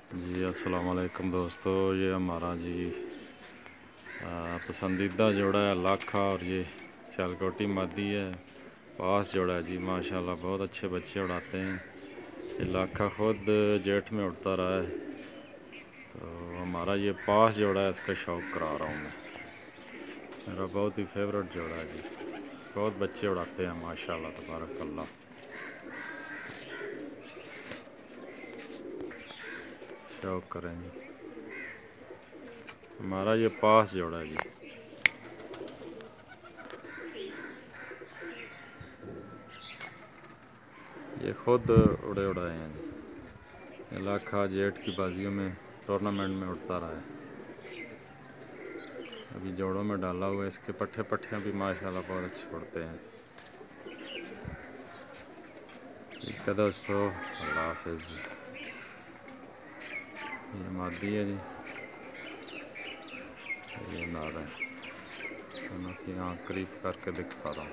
जी अस्सलाम वालेकुम दोस्तों, ये हमारा जी पसंदीदा जोड़ा है लाखा और ये सियालकोटी मादी है। पास जोड़ा है जी, माशाल्लाह बहुत अच्छे बच्चे उड़ाते हैं। ये लाखा खुद जेठ में उड़ता रहा है, तो हमारा ये पास जोड़ा है, इसका शौक़ करा रहा हूँ मैं। मेरा बहुत ही फेवरेट जोड़ा है जी, बहुत बच्चे उड़ाते हैं माशाल्लाह तबारक अल्लाह। शौक़ करें जी, हमारा ये पास जोड़ा है जी। ये खुद उड़े उड़ाए हैं जी। लाखा जेठ की बाजियों में टूर्नामेंट में उड़ता रहा है। अभी जोड़ों में डाला हुआ है, इसके पट्ठियाँ भी माशाल्लाह बहुत अच्छे उड़ते हैं। ठीक है दोस्तों, अल्लाह हाफिज़। ये मादी है जी, ये नार है। दोनों की आँख करीब करके दिखा रहा हूँ।